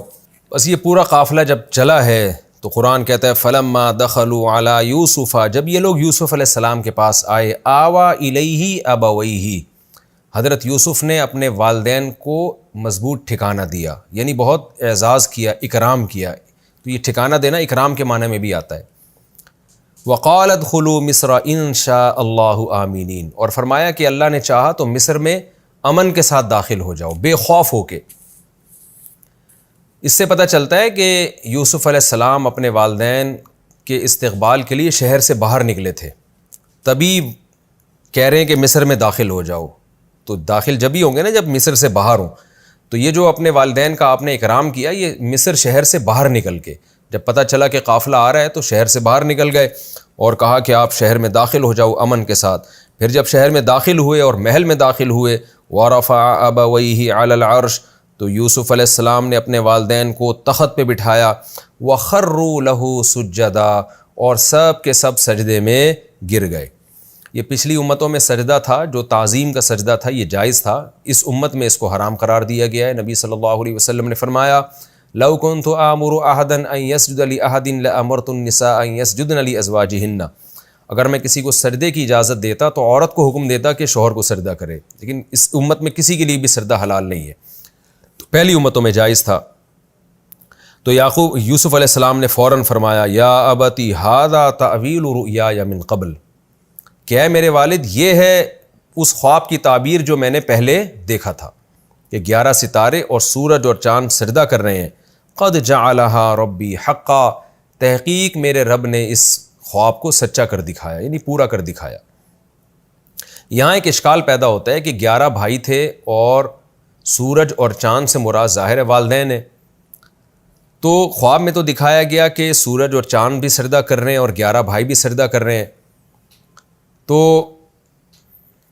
بس یہ پورا قافلہ جب چلا ہے تو قرآن کہتا ہے فلما دخلوا علی یوسف، جب یہ لوگ یوسف علیہ السلام کے پاس آئے، آوا الیہ ابویہ، حضرت یوسف نے اپنے والدین کو مضبوط ٹھکانہ دیا، یعنی بہت اعزاز کیا، اکرام کیا۔ تو یہ ٹھکانہ دینا اکرام کے معنی میں بھی آتا ہے۔ وقال ادخلوا مصر ان شاء اللہ آمینین، اور فرمایا کہ اللہ نے چاہا تو مصر میں امن کے ساتھ داخل ہو جاؤ، بے خوف ہو کے۔ اس سے پتہ چلتا ہے کہ یوسف علیہ السلام اپنے والدین کے استقبال کے لیے شہر سے باہر نکلے تھے، تبھی کہہ رہے ہیں کہ مصر میں داخل ہو جاؤ۔ تو داخل جب ہی ہوں گے نا جب مصر سے باہر ہوں۔ تو یہ جو اپنے والدین کا آپ نے اکرام کیا، یہ مصر شہر سے باہر نکل کے، جب پتہ چلا کہ قافلہ آ رہا ہے تو شہر سے باہر نکل گئے اور کہا کہ آپ شہر میں داخل ہو جاؤ امن کے ساتھ۔ پھر جب شہر میں داخل ہوئے اور محل میں داخل ہوئے، وَرَفَعَ أَبَوَيْهِ عَلَى الْعَرْشِ، تو یوسف علیہ السلام نے اپنے والدین کو تخت پہ بٹھایا، وَخَرُّوا لَهُ سُجَّدًا، اور سب کے سب سجدے میں گر گئے۔ یہ پچھلی امتوں میں سجدہ تھا، جو تعظیم کا سجدہ تھا، یہ جائز تھا۔ اس امت میں اس کو حرام قرار دیا گیا ہے۔ نبی صلی اللہ علیہ وسلم نے فرمایا لو كنت آمر احدا ان يسجد لاحد لامرت النساء ان يسجدن لازواجهن، اگر میں کسی کو سجدے کی اجازت دیتا تو عورت کو حکم دیتا کہ شوہر کو سجدہ کرے، لیکن اس امت میں کسی کے لیے بھی سجدہ حلال نہیں ہے، تو پہلی امتوں میں جائز تھا۔ تو یوسف علیہ السلام نے فوراً فرمایا یا ابتی ھذا تأویل رؤیای من قبل، کہ اے میرے والد یہ ہے اس خواب کی تعبیر جو میں نے پہلے دیکھا تھا، کہ 11 ستارے اور سورج اور چاند سجدہ کر رہے ہیں۔ قد جعلها ربی حقا، تحقیق میرے رب نے اس خواب کو سچا کر دکھایا، یعنی پورا کر دکھایا۔ یہاں ایک اشکال پیدا ہوتا ہے کہ 11 بھائی تھے اور سورج اور چاند سے مراد ظاہر ہے والدین ہیں، تو خواب میں تو دکھایا گیا کہ سورج اور چاند بھی سجدہ کر رہے ہیں اور 11 بھائی بھی سجدہ کر رہے ہیں، تو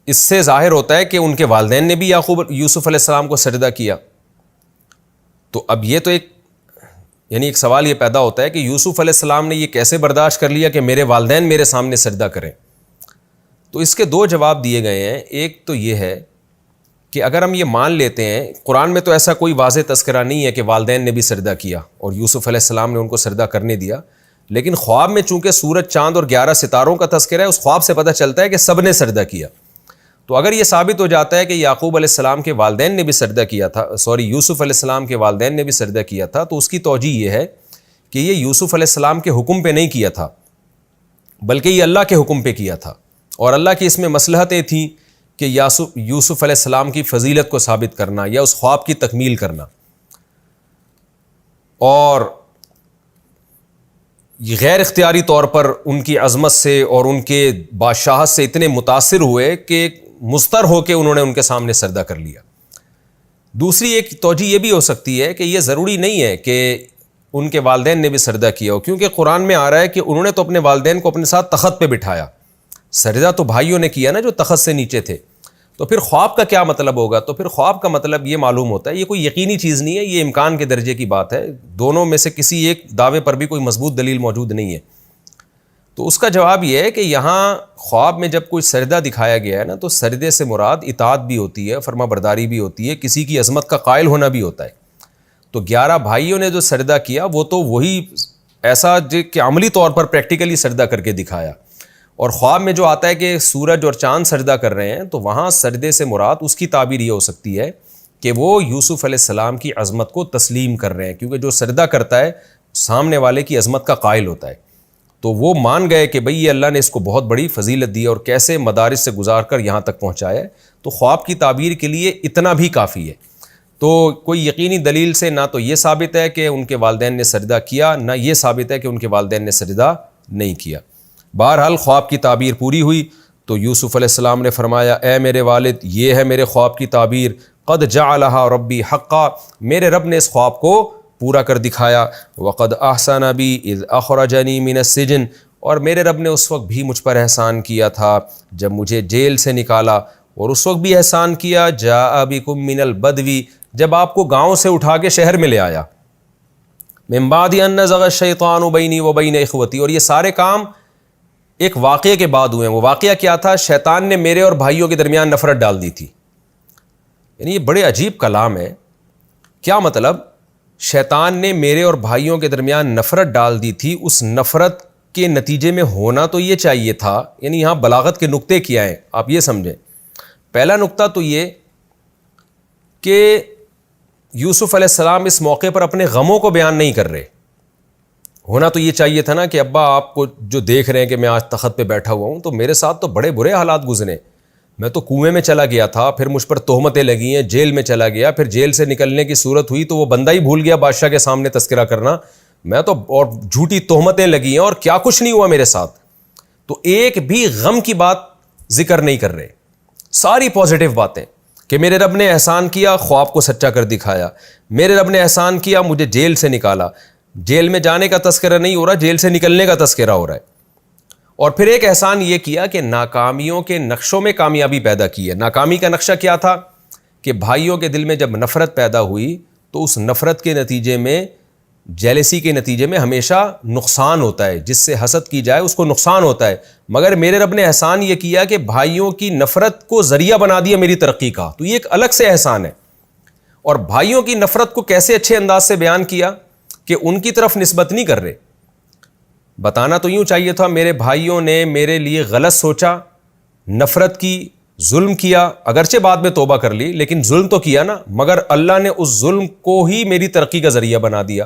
اس سے ظاہر ہوتا ہے کہ ان کے والدین نے بھی یوسف علیہ السلام کو سجدہ کیا۔ تو اب یہ تو ایک سوال یہ پیدا ہوتا ہے کہ یوسف علیہ السلام نے یہ کیسے برداشت کر لیا کہ میرے والدین میرے سامنے سجدہ کریں؟ تو اس کے 2 جواب دیے گئے ہیں۔ ایک تو یہ ہے کہ اگر ہم یہ مان لیتے ہیں، قرآن میں تو ایسا کوئی واضح تذکرہ نہیں ہے کہ والدین نے بھی سجدہ کیا اور یوسف علیہ السلام نے ان کو سجدہ کرنے دیا، لیکن خواب میں چونکہ سورج چاند اور 11 ستاروں کا تذکرہ ہے، اس خواب سے پتہ چلتا ہے کہ سب نے سجدہ کیا۔ تو اگر یہ ثابت ہو جاتا ہے کہ یعقوب علیہ السلام کے والدین نے بھی سجدہ کیا تھا، یوسف علیہ السلام کے والدین نے بھی سجدہ کیا تھا، تو اس کی توجہ یہ ہے کہ یہ یوسف علیہ السلام کے حکم پہ نہیں کیا تھا، بلکہ یہ اللہ کے حکم پہ کیا تھا، اور اللہ کی اس میں مصلحتیں تھیں کہ یوسف علیہ السلام کی فضیلت کو ثابت کرنا یا اس خواب کی تکمیل کرنا۔ اور یہ غیر اختیاری طور پر ان کی عظمت سے اور ان کے بادشاہت سے اتنے متاثر ہوئے کہ مضطر ہو کے انہوں نے ان کے سامنے سجدہ کر لیا۔ دوسری ایک توجہ یہ بھی ہو سکتی ہے کہ یہ ضروری نہیں ہے کہ ان کے والدین نے بھی سجدہ کیا ہو، کیونکہ قرآن میں آ رہا ہے کہ انہوں نے تو اپنے والدین کو اپنے ساتھ تخت پہ بٹھایا، سجدہ تو بھائیوں نے کیا نا جو تخت سے نیچے تھے۔ تو پھر خواب کا کیا مطلب ہوگا؟ تو پھر خواب کا مطلب یہ معلوم ہوتا ہے، یہ کوئی یقینی چیز نہیں ہے، یہ امکان کے درجے کی بات ہے، دونوں میں سے کسی ایک دعوے پر بھی کوئی مضبوط دلیل موجود نہیں ہے۔ تو اس کا جواب یہ ہے کہ یہاں خواب میں جب کوئی سجدہ دکھایا گیا ہے نا، تو سجدے سے مراد اطاعت بھی ہوتی ہے، فرما برداری بھی ہوتی ہے، کسی کی عظمت کا قائل ہونا بھی ہوتا ہے۔ تو 11 بھائیوں نے جو سجدہ کیا وہ تو وہی ایسا کہ عملی طور پر پریکٹیکلی سجدہ کر کے دکھایا، اور خواب میں جو آتا ہے کہ سورج اور چاند سجدہ کر رہے ہیں، تو وہاں سجدے سے مراد اس کی تعبیر یہ ہو سکتی ہے کہ وہ یوسف علیہ السلام کی عظمت کو تسلیم کر رہے ہیں، کیونکہ جو سجدہ کرتا ہے سامنے والے کی عظمت کا قائل ہوتا ہے، تو وہ مان گئے کہ بھئی یہ اللہ نے اس کو بہت بڑی فضیلت دی اور کیسے مدارس سے گزار کر یہاں تک پہنچایا ہے۔ تو خواب کی تعبیر کے لیے اتنا بھی کافی ہے۔ تو کوئی یقینی دلیل سے نہ تو یہ ثابت ہے کہ ان کے والدین نے سجدہ کیا، نہ یہ ثابت ہے کہ ان کے والدین نے سجدہ نہیں کیا۔ بہرحال خواب کی تعبیر پوری ہوئی تو یوسف علیہ السلام نے فرمایا اے میرے والد، یہ ہے میرے خواب کی تعبیر، قد جعلها ربی حقا، میرے رب نے اس خواب کو پورا کر دکھایا، وقد احسن بی اذ اخرجنی من السجن، اور میرے رب نے اس وقت بھی مجھ پر احسان کیا تھا جب مجھے جیل سے نکالا، اور اس وقت بھی احسان کیا جاء بکم من البدو، جب آپ کو گاؤں سے اٹھا کے شہر میں لے آیا۔ من بعد ان نزغ الشیطان بینی و بین اخوتی. اور یہ سارے کام ایک واقعے کے بعد ہوئے ہیں. وہ واقعہ کیا تھا؟ شیطان نے میرے اور بھائیوں کے درمیان نفرت ڈال دی تھی. یعنی یہ بڑے عجیب کلام ہے. کیا مطلب؟ شیطان نے میرے اور بھائیوں کے درمیان نفرت ڈال دی تھی. اس نفرت کے نتیجے میں ہونا تو یہ چاہیے تھا. یعنی یہاں بلاغت کے نقطے کیا ہیں آپ یہ سمجھیں. پہلا نقطہ تو یہ کہ یوسف علیہ السلام اس موقع پر اپنے غموں کو بیان نہیں کر رہے. ہونا تو یہ چاہیے تھا نا کہ ابا آپ کو جو دیکھ رہے ہیں کہ میں آج تخت پہ بیٹھا ہوا ہوں تو میرے ساتھ تو بڑے برے حالات گزرے. میں تو کنویں میں چلا گیا تھا, پھر مجھ پر تہمتیں لگی ہیں, جیل میں چلا گیا, پھر جیل سے نکلنے کی صورت ہوئی تو وہ بندہ ہی بھول گیا بادشاہ کے سامنے تذکرہ کرنا. میں تو اور جھوٹی تہمتیں لگی ہیں اور کیا کچھ نہیں ہوا میرے ساتھ. تو ایک بھی غم کی بات ذکر نہیں کر رہے. ساری پازیٹیو باتیں کہ میرے رب نے احسان کیا, خواب کو سچا کر دکھایا. میرے رب نے احسان کیا, مجھے جیل سے نکالا. جیل میں جانے کا تذکرہ نہیں ہو رہا, جیل سے نکلنے کا تذکرہ ہو رہا ہے. اور پھر ایک احسان یہ کیا کہ ناکامیوں کے نقشوں میں کامیابی پیدا کی ہے. ناکامی کا نقشہ کیا تھا کہ بھائیوں کے دل میں جب نفرت پیدا ہوئی تو اس نفرت کے نتیجے میں, جیلسی کے نتیجے میں ہمیشہ نقصان ہوتا ہے. جس سے حسد کی جائے اس کو نقصان ہوتا ہے. مگر میرے رب نے احسان یہ کیا کہ بھائیوں کی نفرت کو ذریعہ بنا دیا میری ترقی کا. تو یہ ایک الگ سے احسان ہے. اور بھائیوں کی نفرت کو کیسے اچھے انداز سے بیان کیا کہ ان کی طرف نسبت نہیں کر رہے. بتانا تو یوں چاہیے تھا میرے بھائیوں نے میرے لیے غلط سوچا, نفرت کی, ظلم کیا. اگرچہ بعد میں توبہ کر لی لیکن ظلم تو کیا نا. مگر اللہ نے اس ظلم کو ہی میری ترقی کا ذریعہ بنا دیا.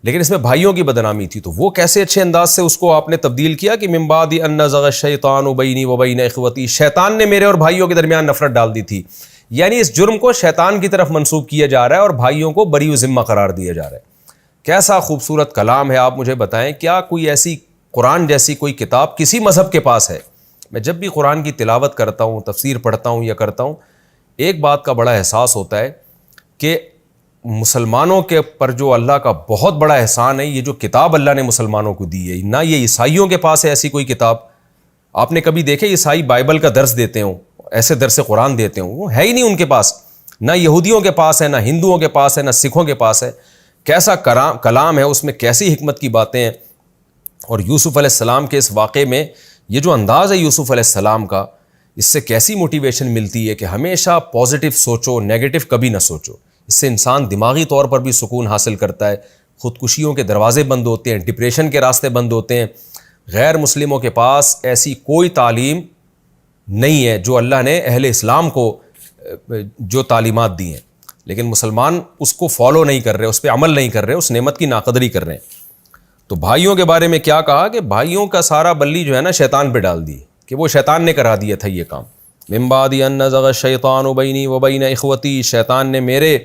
لیکن اس میں بھائیوں کی بدنامی تھی. تو وہ کیسے اچھے انداز سے اس کو آپ نے تبدیل کیا کہ من بعد ان نزغ الشیطان بینی و بین اخوتی. شیطان نے میرے اور بھائیوں کے درمیان نفرت ڈال دی تھی. یعنی اس جرم کو شیطان کی طرف منسوب کیا جا رہا ہے اور بھائیوں کو بری و ذمہ قرار دیا جا رہا ہے. کیسا خوبصورت کلام ہے. آپ مجھے بتائیں کیا کوئی ایسی قرآن جیسی کوئی کتاب کسی مذہب کے پاس ہے؟ میں جب بھی قرآن کی تلاوت کرتا ہوں, تفسیر پڑھتا ہوں یا کرتا ہوں, ایک بات کا بڑا احساس ہوتا ہے کہ مسلمانوں کے پر جو اللہ کا بہت بڑا احسان ہے, یہ جو کتاب اللہ نے مسلمانوں کو دی ہے. نہ یہ عیسائیوں کے پاس ہے ایسی کوئی کتاب. آپ نے کبھی دیکھے عیسائی بائبل کا درس دیتے ہوں, ایسے درس قرآن دیتے ہوں؟ وہ ہے ہی نہیں ان کے پاس. نہ یہودیوں کے پاس ہے, نہ ہندوؤں کے پاس ہے, نہ سکھوں کے پاس ہے. کیسا کلام ہے, اس میں کیسی حکمت کی باتیں ہیں. اور یوسف علیہ السلام کے اس واقعے میں یہ جو انداز ہے یوسف علیہ السلام کا, اس سے کیسی موٹیویشن ملتی ہے کہ ہمیشہ پازیٹیو سوچو, نیگیٹو کبھی نہ سوچو. اس سے انسان دماغی طور پر بھی سکون حاصل کرتا ہے. خودکشیوں کے دروازے بند ہوتے ہیں, ڈپریشن کے راستے بند ہوتے ہیں. غیر مسلموں کے پاس ایسی کوئی تعلیم نہیں ہے جو اللہ نے اہل اسلام کو جو تعلیمات دی ہیں, لیکن مسلمان اس کو فالو نہیں کر رہے, اس پہ عمل نہیں کر رہے, اس نعمت کی ناقدری کر رہے ہیں. تو بھائیوں کے بارے میں کیا کہا کہ بھائیوں کا سارا بلی جو ہے نا شیطان پہ ڈال دی کہ وہ شیطان نے کرا دیا تھا یہ کام. من بعد ان نزغ الشیطان بینی و بین اخوتی. شیطان نے میرے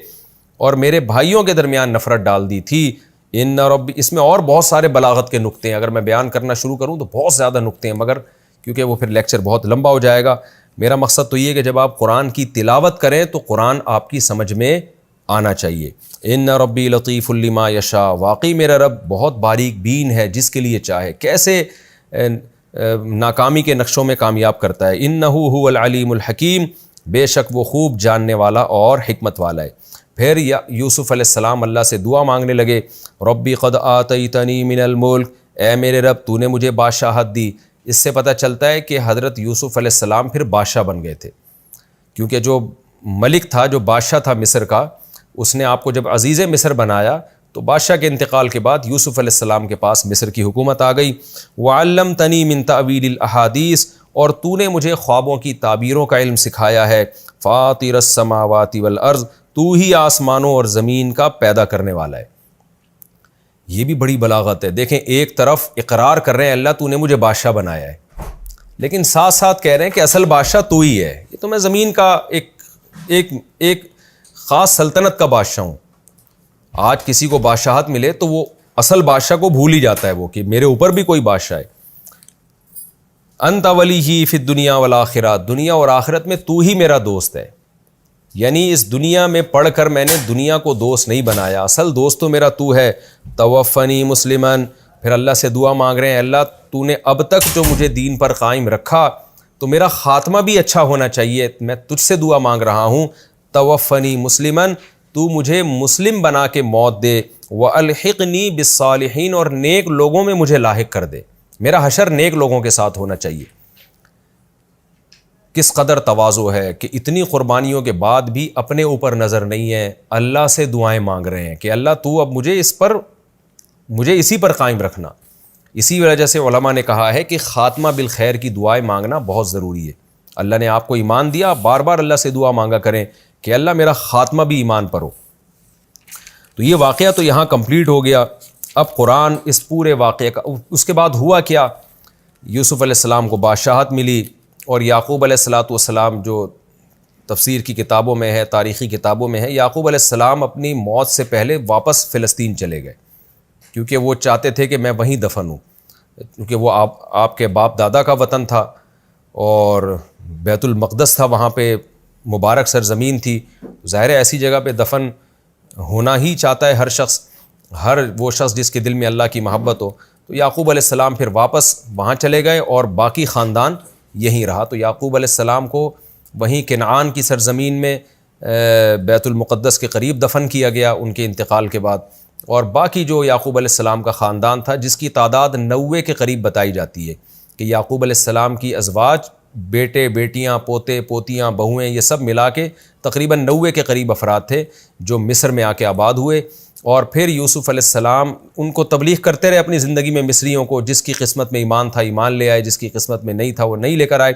اور میرے بھائیوں کے درمیان نفرت ڈال دی تھی. ان ربی, اس میں اور بہت سارے بلاغت کے نقطے ہیں. اگر میں بیان کرنا شروع کروں تو بہت زیادہ نقطے ہیں, مگر کیونکہ وہ پھر لیکچر بہت لمبا ہو جائے گا. میرا مقصد تو یہ ہے کہ جب آپ قرآن کی تلاوت کریں تو قرآن آپ کی سمجھ میں آنا چاہیے. ان ربی لطیف لما یشاء. واقعی میرا رب بہت باریک بین ہے جس کے لیے چاہے. کیسے ناکامی کے نقشوں میں کامیاب کرتا ہے. انہ هو العلیم الحکیم. بے شک وہ خوب جاننے والا اور حکمت والا ہے. پھر یوسف علیہ السلام اللہ سے دعا مانگنے لگے, ربی قد آتیتنی من الملک. اے میرے رب تو نے مجھے بادشاہت دی. اس سے پتہ چلتا ہے کہ حضرت یوسف علیہ السلام پھر بادشاہ بن گئے تھے, کیونکہ جو ملک تھا, جو بادشاہ تھا مصر کا, اس نے آپ کو جب عزیز مصر بنایا تو بادشاہ کے انتقال کے بعد یوسف علیہ السلام کے پاس مصر کی حکومت آ گئی. وعلمتنی من تأویل الاحادیث. اور تو نے مجھے خوابوں کی تعبیروں کا علم سکھایا ہے. فاطر السماوات والارض. تو ہی آسمانوں اور زمین کا پیدا کرنے والا ہے. یہ بھی بڑی بلاغت ہے. دیکھیں ایک طرف اقرار کر رہے ہیں اللہ تو نے مجھے بادشاہ بنایا ہے, لیکن ساتھ ساتھ کہہ رہے ہیں کہ اصل بادشاہ تو ہی ہے. یہ تو میں زمین کا ایک خاص سلطنت کا بادشاہ ہوں. آج کسی کو بادشاہت ملے تو وہ اصل بادشاہ کو بھول ہی جاتا ہے, وہ کہ میرے اوپر بھی کوئی بادشاہ ہے. انت ولیہ فی الدنیا والآخرہ. دنیا اور آخرت میں تو ہی میرا دوست ہے. یعنی اس دنیا میں پڑھ کر میں نے دنیا کو دوست نہیں بنایا, اصل دوست تو میرا تو ہے. توفنی مسلمن. پھر اللہ سے دعا مانگ رہے ہیں, اللہ تو نے اب تک جو مجھے دین پر قائم رکھا تو میرا خاتمہ بھی اچھا ہونا چاہیے. میں تجھ سے دعا مانگ رہا ہوں, توفنی مسلمن, تو مجھے مسلم بنا کے موت دے. وَأَلْحِقْنِي بِالصَّالِحِينَ، اور نیک لوگوں میں مجھے لاحق کر دے، میرا حشر نیک لوگوں کے ساتھ ہونا چاہیے۔ کس قدر تواضع ہے کہ اتنی قربانیوں کے بعد بھی اپنے اوپر نظر نہیں ہے، اللہ سے دعائیں مانگ رہے ہیں کہ اللہ تو اب مجھے اسی پر قائم رکھنا۔ اسی وجہ سے علماء نے کہا ہے کہ خاتمہ بالخیر کی دعائیں مانگنا بہت ضروری ہے۔ اللہ نے آپ کو ایمان دیا، بار بار اللہ سے دعا مانگا کریں کہ اللہ میرا خاتمہ بھی ایمان پر ہو۔ تو یہ واقعہ تو یہاں کمپلیٹ ہو گیا۔ اب قرآن اس پورے واقعے کا، اس کے بعد ہوا کیا؟ یوسف علیہ السلام کو بادشاہت ملی، اور یعقوب علیہ السلام جو تفسیر کی کتابوں میں ہے، تاریخی کتابوں میں ہے، یعقوب علیہ السلام اپنی موت سے پہلے واپس فلسطین چلے گئے، کیونکہ وہ چاہتے تھے کہ میں وہیں دفن ہوں، کیونکہ وہ آپ کے باپ دادا کا وطن تھا اور بیت المقدس تھا، وہاں پہ مبارک سرزمین تھی۔ ظاہر ہے ایسی جگہ پہ دفن ہونا ہی چاہتا ہے ہر وہ شخص جس کے دل میں اللہ کی محبت ہو۔ تو یعقوب علیہ السلام پھر واپس وہاں چلے گئے اور باقی خاندان یہیں رہا۔ تو یعقوب علیہ السلام کو وہیں کنعان کی سرزمین میں بیت المقدس کے قریب دفن کیا گیا ان کے انتقال کے بعد، اور باقی جو یعقوب علیہ السلام کا خاندان تھا، جس کی تعداد 90 کے قریب بتائی جاتی ہے کہ یعقوب علیہ السلام کی ازواج، بیٹے بیٹیاں، پوتے پوتیاں، بہویں، یہ سب ملا کے تقریباً 90 کے قریب افراد تھے جو مصر میں آ کے آباد ہوئے۔ اور پھر یوسف علیہ السلام ان کو تبلیغ کرتے رہے اپنی زندگی میں، مصریوں کو، جس کی قسمت میں ایمان تھا ایمان لے آئے، جس کی قسمت میں نہیں تھا وہ نہیں لے کر آئے۔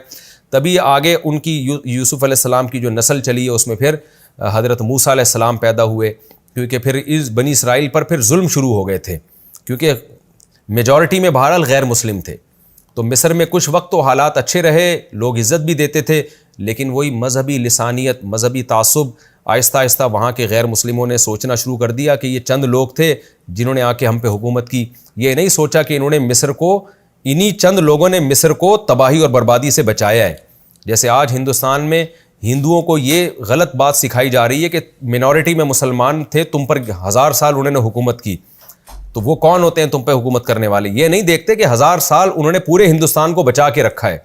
تبھی آگے ان کی یوسف علیہ السلام کی جو نسل چلی ہے اس میں پھر حضرت موسیٰ علیہ السلام پیدا ہوئے، کیونکہ پھر اس بنی اسرائیل پر پھر ظلم شروع ہو گئے تھے، کیونکہ میجورٹی میں بہرحال غیر مسلم تھے۔ تو مصر میں کچھ وقت تو حالات اچھے رہے، لوگ عزت بھی دیتے تھے، لیکن وہی مذہبی لسانیت، مذہبی تعصب، آہستہ آہستہ وہاں کے غیر مسلموں نے سوچنا شروع کر دیا کہ یہ چند لوگ تھے جنہوں نے آ کے ہم پہ حکومت کی۔ یہ نہیں سوچا کہ انہی چند لوگوں نے مصر کو تباہی اور بربادی سے بچایا ہے۔ جیسے آج ہندوستان میں ہندوؤں کو یہ غلط بات سکھائی جا رہی ہے کہ منورٹی میں مسلمان تھے، تم پر 1000 سال انہوں نے حکومت کی، تو وہ کون ہوتے ہیں تم پہ حکومت کرنے والے؟ یہ نہیں دیکھتے کہ 1000 سال انہوں نے پورے ہندوستان کو بچا کے رکھا ہے،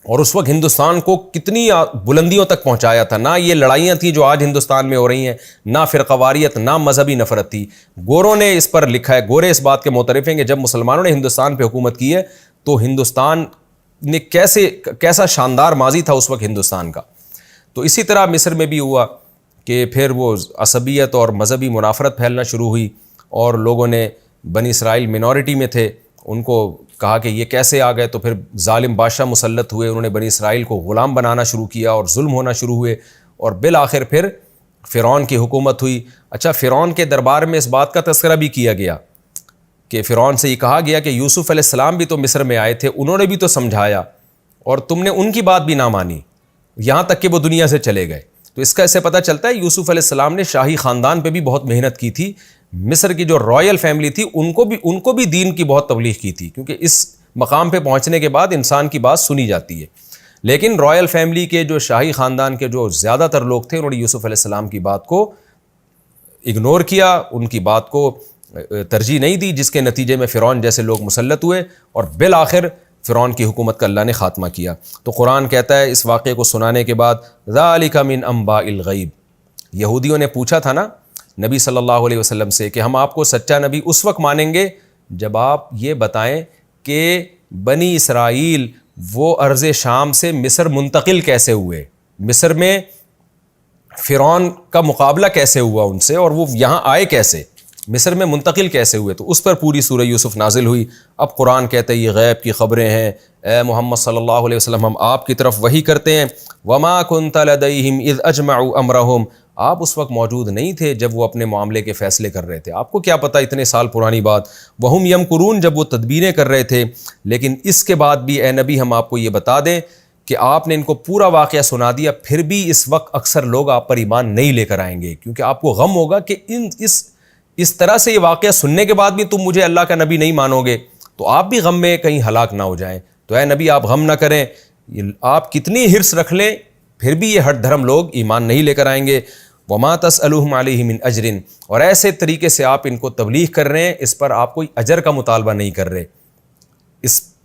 اور اس وقت ہندوستان کو کتنی بلندیوں تک پہنچایا تھا۔ نہ یہ لڑائیاں تھیں جو آج ہندوستان میں ہو رہی ہیں، نہ فرقہ واریت، نہ مذہبی نفرت تھی۔ گوروں نے اس پر لکھا ہے، گورے اس بات کے معترف ہیں کہ جب مسلمانوں نے ہندوستان پہ حکومت کی ہے تو ہندوستان نے کیسا شاندار ماضی تھا اس وقت ہندوستان کا۔ تو اسی طرح مصر میں بھی ہوا کہ پھر وہ عصبیت اور مذہبی منافرت پھیلنا شروع ہوئی، اور لوگوں نے، بنی اسرائیل منورٹی میں تھے، ان کو کہا کہ یہ کیسے آ گئے، تو پھر ظالم بادشاہ مسلط ہوئے، انہوں نے بنی اسرائیل کو غلام بنانا شروع کیا اور ظلم ہونا شروع ہوئے، اور بالآخر پھر فرعون کی حکومت ہوئی۔ اچھا، فرعون کے دربار میں اس بات کا تذکرہ بھی کیا گیا کہ فرعون سے یہ کہا گیا کہ یوسف علیہ السلام بھی تو مصر میں آئے تھے، انہوں نے بھی تو سمجھایا اور تم نے ان کی بات بھی نہ مانی، یہاں تک کہ وہ دنیا سے چلے گئے۔ تو اس کا اس سے پتہ چلتا ہے یوسف علیہ السلام نے شاہی خاندان پہ بھی بہت محنت کی تھی، مصر کی جو رائل فیملی تھی ان کو بھی دین کی بہت تبلیغ کی تھی، کیونکہ اس مقام پہ پہنچنے کے بعد انسان کی بات سنی جاتی ہے۔ لیکن رائل فیملی کے جو شاہی خاندان کے جو زیادہ تر لوگ تھے، انہوں نے یوسف علیہ السلام کی بات کو اگنور کیا، ان کی بات کو ترجیح نہیں دی، جس کے نتیجے میں فرعون جیسے لوگ مسلط ہوئے، اور بالآخر فرعون کی حکومت کا اللہ نے خاتمہ کیا۔ تو قرآن کہتا ہے اس واقعے کو سنانے کے بعد ذَلِكَ مِنْ أَنْبَاءِ الْغَيْبِ، یہودیوں نے پوچھا تھا نا نبی صلی اللہ علیہ وسلم سے کہ ہم آپ کو سچا نبی اس وقت مانیں گے جب آپ یہ بتائیں کہ بنی اسرائیل وہ ارض شام سے مصر منتقل کیسے ہوئے، مصر میں فرعون کا مقابلہ کیسے ہوا ان سے، اور وہ یہاں آئے کیسے، مصر میں منتقل کیسے ہوئے۔ تو اس پر پوری سورہ یوسف نازل ہوئی۔ اب قرآن کہتا ہے یہ غیب کی خبریں ہیں، اے محمد صلی اللہ علیہ وسلم ہم آپ کی طرف وحی کرتے ہیں۔ وما كنت لديهم اذ اجمعوا امرهم، آپ اس وقت موجود نہیں تھے جب وہ اپنے معاملے کے فیصلے کر رہے تھے، آپ کو کیا پتہ اتنے سال پرانی بات۔ وہم یمکرون، جب وہ تدبیریں کر رہے تھے۔ لیکن اس کے بعد بھی اے نبی ہم آپ کو یہ بتا دیں کہ آپ نے ان کو پورا واقعہ سنا دیا، پھر بھی اس وقت اکثر لوگ آپ پر ایمان نہیں لے کر آئیں گے، کیونکہ آپ کو غم ہوگا کہ اس طرح سے یہ واقعہ سننے کے بعد بھی تم مجھے اللہ کا نبی نہیں مانو گے، تو آپ بھی غم میں کہیں ہلاک نہ ہو جائیں۔ تو اے نبی آپ غم نہ کریں، آپ کتنی حرص رکھ لیں پھر بھی یہ ہٹ دھرم لوگ ایمان نہیں لے کر آئیں گے۔ وما تسألهم علیہ من اجر، اور ایسے طریقے سے آپ ان کو تبلیغ کر رہے ہیں، اس پر آپ کوئی اجر کا مطالبہ نہیں کر رہے،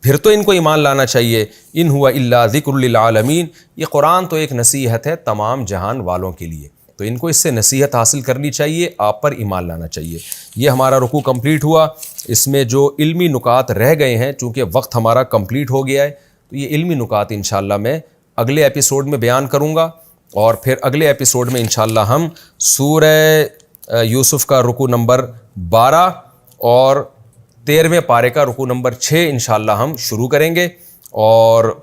پھر تو ان کو ایمان لانا چاہیے۔ ان ہوا الا ذکر للعالمین، یہ قرآن تو ایک نصیحت ہے تمام جہان والوں کے لیے۔ تو ان کو اس سے نصیحت حاصل کرنی چاہیے، آپ پر ایمان لانا چاہیے۔ یہ ہمارا رکوع کمپلیٹ ہوا۔ اس میں جو علمی نکات رہ گئے ہیں، چونکہ وقت ہمارا کمپلیٹ ہو گیا ہے، تو یہ علمی نکات انشاءاللہ میں اگلے ایپیسوڈ میں بیان کروں گا، اور پھر اگلے ایپیسوڈ میں انشاءاللہ ہم سورہ یوسف کا رکوع نمبر 12 اور 13ویں پارے کا رکوع نمبر 6 انشاءاللہ ہم شروع کریں گے۔ اور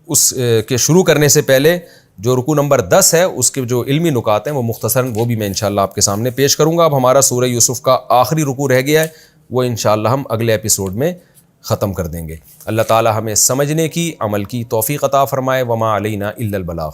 اس کے شروع کرنے سے پہلے جو رکوع نمبر 10 ہے اس کے جو علمی نکات ہیں وہ مختصراً وہ بھی میں انشاءاللہ آپ کے سامنے پیش کروں گا۔ اب ہمارا سورہ یوسف کا آخری رکوع رہ گیا ہے، وہ انشاءاللہ ہم اگلے ایپیسوڈ میں ختم کر دیں گے۔ اللہ تعالی ہمیں سمجھنے کی، عمل کی توفیق عطا فرمائے۔ وما علینا الا البلاغ۔